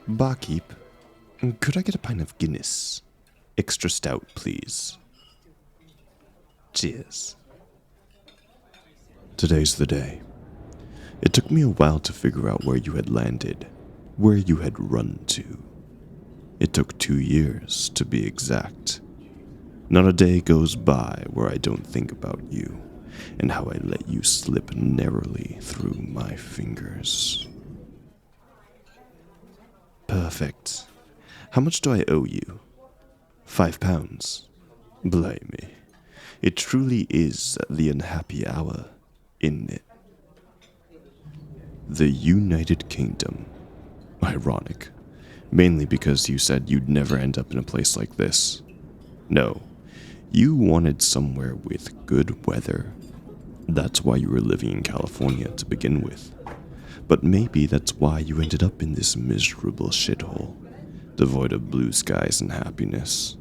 Barkeep, could I get a pint of Guinness? Extra stout, please. Cheers. Today's the day. It took me a while to figure out where you had landed, where you had run to. It took 2 years, to be exact. Not a day goes by where I don't think about you, and how I let you slip narrowly through my fingers. Perfect. How much do I owe you? £5. Blimey. It truly is the unhappy hour, isn't it? The United Kingdom. Ironic. Mainly because you said you'd never end up in a place like this. No, you wanted somewhere with good weather. That's why you were living in California to begin with. But maybe that's why you ended up in this miserable shithole, devoid of blue skies and happiness,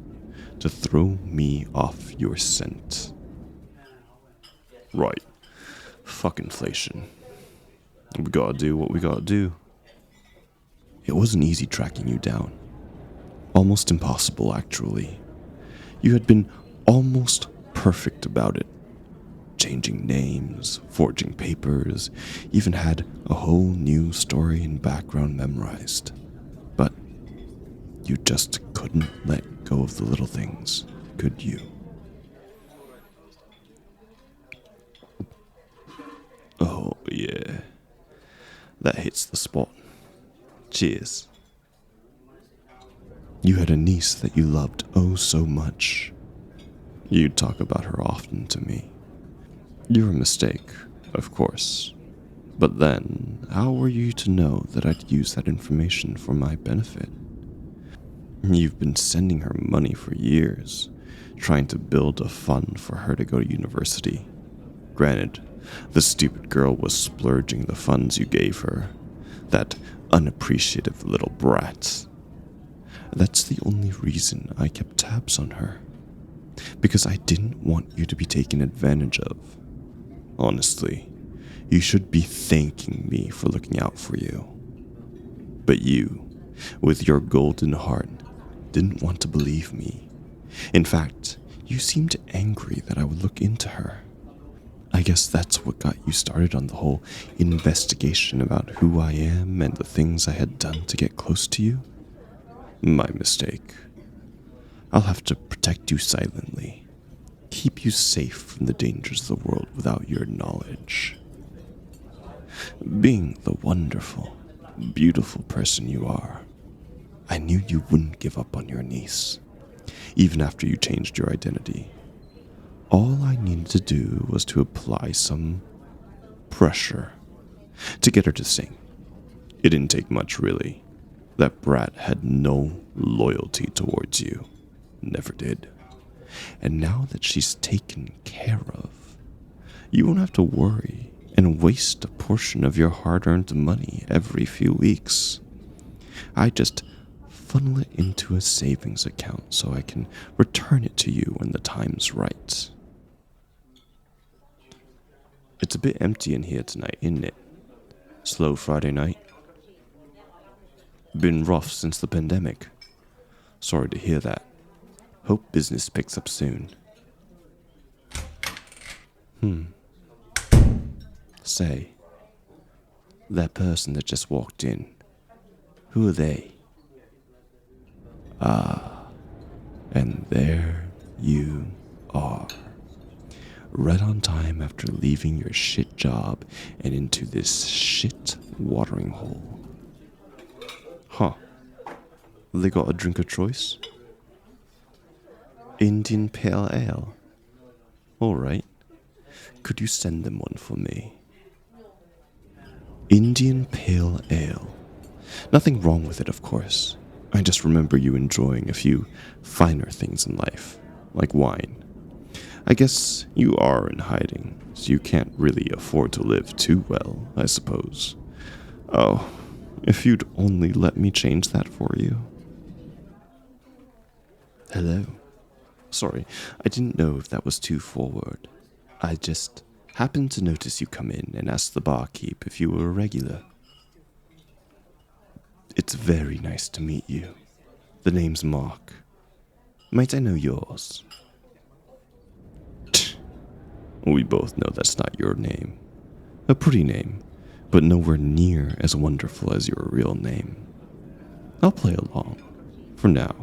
to throw me off your scent. Right. Fuck inflation. We gotta do what we gotta do. It wasn't easy tracking you down. Almost impossible, actually. You had been almost perfect about it. Changing names, forging papers, even had a whole new story and background memorized. But you just couldn't let go of the little things, could you? Oh, yeah. That hits the spot. Cheers. You had a niece that you loved oh so much. You'd talk about her often to me. Your mistake, of course. But then, how were you to know that I'd use that information for my benefit? You've been sending her money for years, trying to build a fund for her to go to university. Granted, the stupid girl was splurging the funds you gave her. That unappreciative little brat. That's the only reason I kept tabs on her. Because I didn't want you to be taken advantage of. Honestly, you should be thanking me for looking out for you. But you, with your golden heart, didn't want to believe me. In fact, you seemed angry that I would look into her. I guess that's what got you started on the whole investigation about who I am and the things I had done to get close to you. My mistake. I'll have to protect you silently. Keep you safe from the dangers of the world without your knowledge. Being the wonderful, beautiful person you are, I knew you wouldn't give up on your niece, even after you changed your identity. All I needed to do was to apply some pressure to get her to sing. It didn't take much, really. That brat had no loyalty towards you. Never did. And now that she's taken care of, you won't have to worry and waste a portion of your hard-earned money every few weeks. I just funnel it into a savings account so I can return it to you when the time's right. It's a bit empty in here tonight, isn't it? Slow Friday night. Been rough since the pandemic. Sorry to hear that. Hope business picks up soon. Say, that person that just walked in, who are they? And there you are. Right on time after leaving your shit job and into this shit watering hole. Huh. They got a drink of choice? Indian Pale Ale. Alright. Could you send them one for me? Indian Pale Ale. Nothing wrong with it, of course. I just remember you enjoying a few finer things in life, like wine. I guess you are in hiding, so you can't really afford to live too well, I suppose. Oh, if you'd only let me change that for you. Hello. Sorry, I didn't know if that was too forward. I just happened to notice you come in and asked the barkeep if you were a regular. It's very nice to meet you. The name's Mark. Might I know yours? We both know that's not your name. A pretty name, but nowhere near as wonderful as your real name. I'll play along, for now,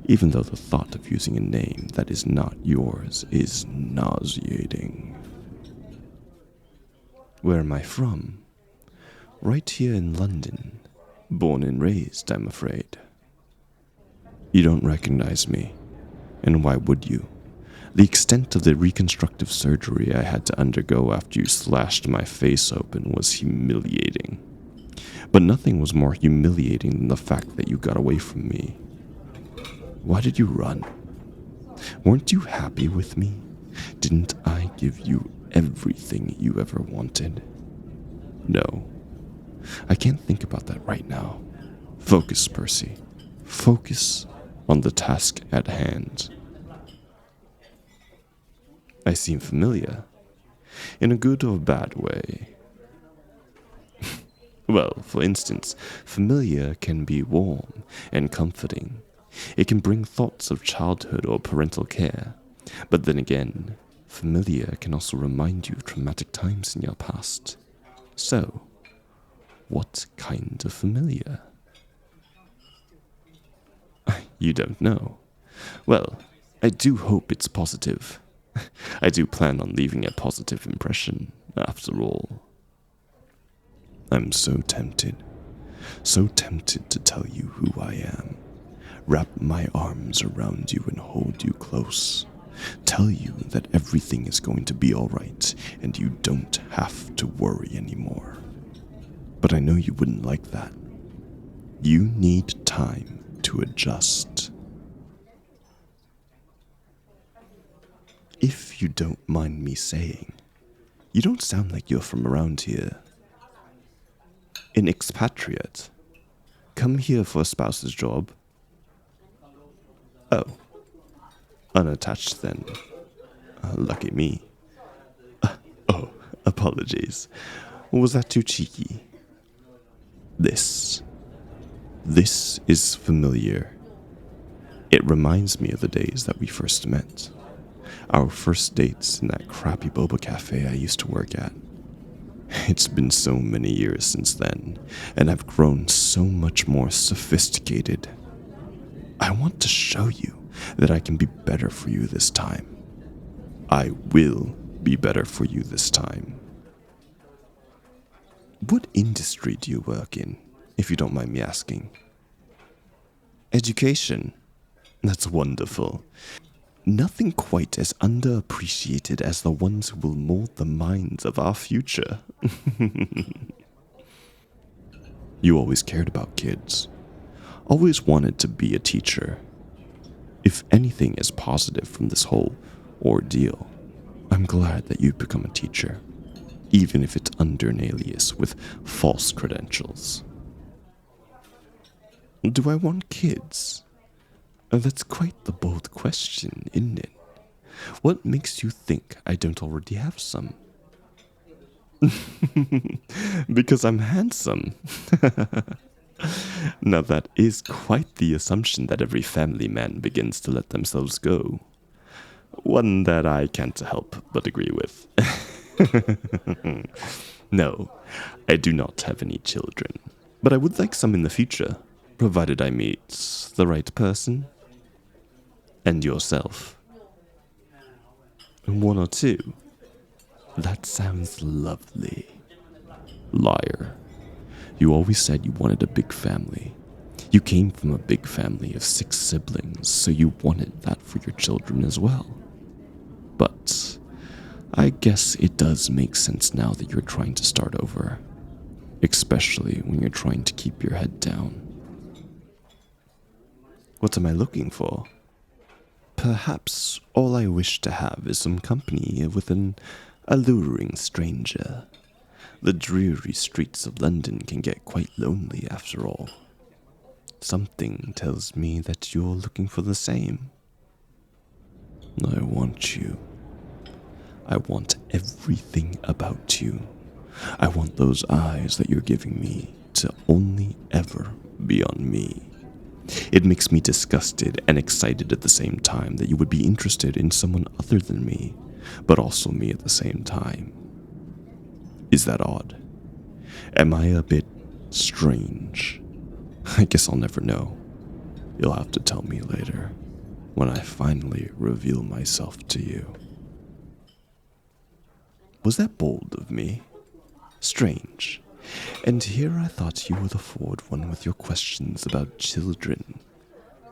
even though the thought of using a name that is not yours is nauseating. Where am I from? Right here in London. Born and raised, I'm afraid. You don't recognize me, and why would you? The extent of the reconstructive surgery I had to undergo after you slashed my face open was humiliating. But nothing was more humiliating than the fact that you got away from me. Why did you run? Weren't you happy with me? Didn't I give you everything you ever wanted? No. I can't think about that right now. Focus, Percy. Focus on the task at hand. I seem familiar. In a good or bad way. Well, for instance, familiar can be warm and comforting. It can bring thoughts of childhood or parental care. But then again, familiar can also remind you of traumatic times in your past. So, what kind of familiar? You don't know. Well, I do hope it's positive. I do plan on leaving a positive impression, after all. I'm so tempted to tell you who I am. Wrap my arms around you and hold you close. Tell you that everything is going to be alright and you don't have to worry anymore. But I know you wouldn't like that. You need time to adjust. If you don't mind me saying, you don't sound like you're from around here. An expatriate. Come here for a spouse's job. Oh. Unattached then. Lucky me. Oh, apologies. Was that too cheeky? This is familiar. It reminds me of the days that we first met. Our first dates in that crappy boba cafe I used to work at. It's been so many years since then, and I've grown so much more sophisticated. I want to show you that I can be better for you this time. I will be better for you this time. What industry do you work in, if you don't mind me asking? Education. That's wonderful. Nothing quite as underappreciated as the ones who will mold the minds of our future. You always cared about kids. Always wanted to be a teacher. If anything is positive from this whole ordeal, I'm glad that you've become a teacher, even if it's under an alias with false credentials. Do I want kids? That's quite the bold question, isn't it? What makes you think I don't already have some? Because I'm handsome. Now that is quite the assumption that every family man begins to let themselves go. One that I can't help but agree with. No, I do not have any children, but I would like some in the future, provided I meet the right person. And yourself. One or two. That sounds lovely. Liar. You always said you wanted a big family. You came from a big family of 6 siblings, so you wanted that for your children as well. But I guess it does make sense now that you're trying to start over. Especially when you're trying to keep your head down. What am I looking for? Perhaps all I wish to have is some company with an alluring stranger. The dreary streets of London can get quite lonely after all. Something tells me that you're looking for the same. I want you. I want everything about you. I want those eyes that you're giving me to only ever be on me. It makes me disgusted and excited at the same time that you would be interested in someone other than me, but also me at the same time. Is that odd? Am I a bit strange? I guess I'll never know. You'll have to tell me later, when I finally reveal myself to you. Was that bold of me? Strange. And here I thought you were the forward one with your questions about children.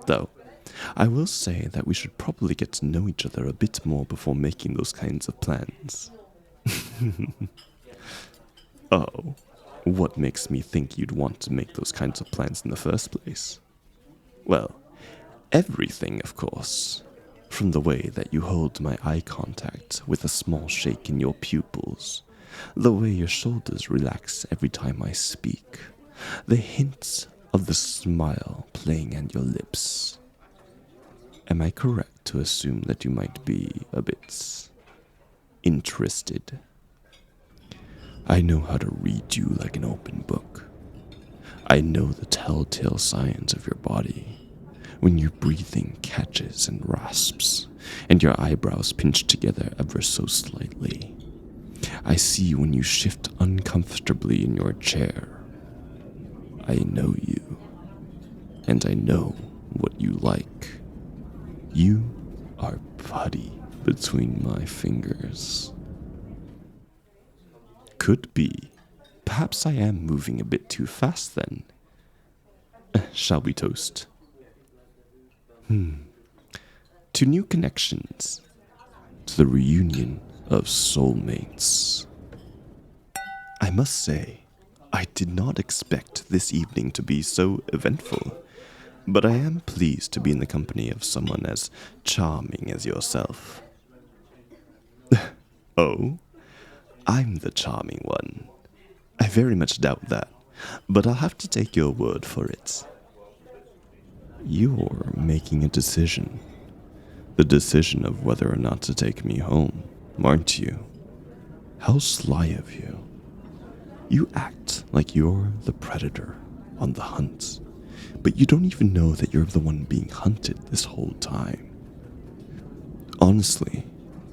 Though, I will say that we should probably get to know each other a bit more before making those kinds of plans. Oh, what makes me think you'd want to make those kinds of plans in the first place? Well, everything, of course. From the way that you hold my eye contact with a small shake in your pupils, the way your shoulders relax every time I speak, the hint of the smile playing on your lips. Am I correct to assume that you might be a bit interested? I know how to read you like an open book. I know the telltale signs of your body. When your breathing catches and rasps, and your eyebrows pinch together ever so slightly. I see when you shift uncomfortably in your chair. I know you, and I know what you like. You are putty between my fingers. Could be. Perhaps I am moving a bit too fast then. Shall we toast? To new connections. To the reunion of soulmates. I must say, I did not expect this evening to be so eventful, but I am pleased to be in the company of someone as charming as yourself. Oh, I'm the charming one. I very much doubt that, but I'll have to take your word for it. You're making a decision. The decision of whether or not to take me home, aren't you? How sly of you. You act like you're the predator on the hunt, but you don't even know that you're the one being hunted this whole time. Honestly,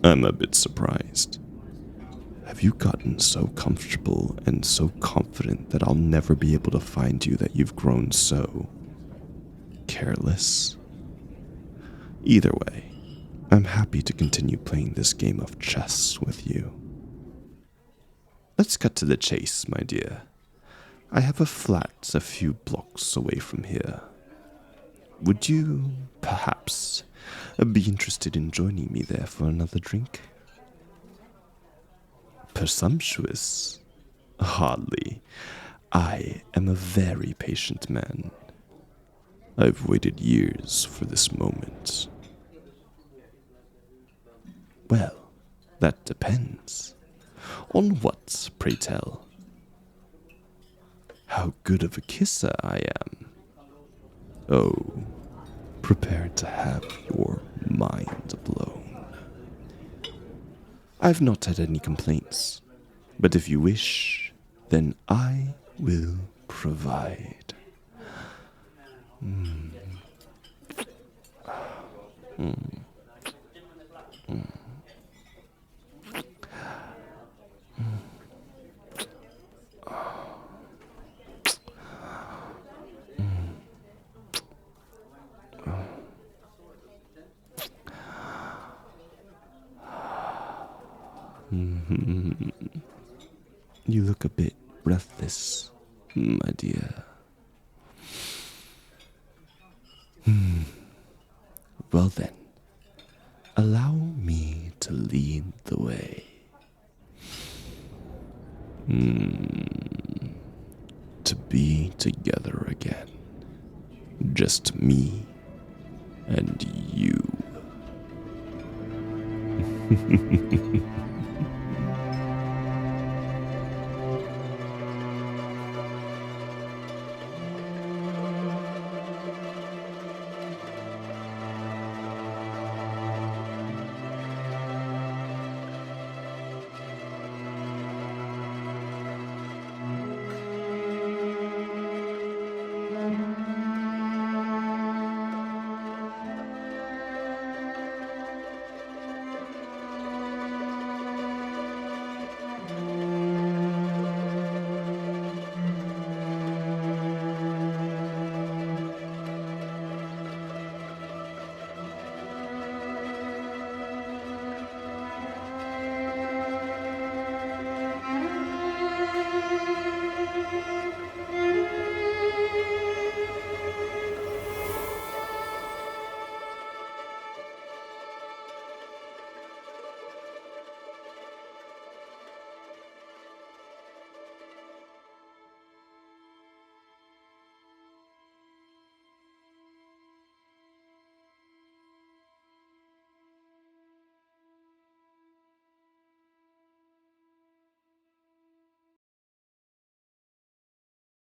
I'm a bit surprised. Have you gotten so comfortable and so confident that I'll never be able to find you that you've grown so careless? Either way, I'm happy to continue playing this game of chess with you. Let's cut to the chase, my dear. I have a flat a few blocks away from here. Would you, perhaps, be interested in joining me there for another drink? Presumptuous? Hardly. I am a very patient man. I've waited years for this moment. Well, that depends. On what, pray tell? How good of a kisser I am. Oh, prepare to have your mind blown. I've not had any complaints, but if you wish, then I will provide. You look a bit breathless, my dear. Well then, allow me to lead the way. To be together again. Just me and you.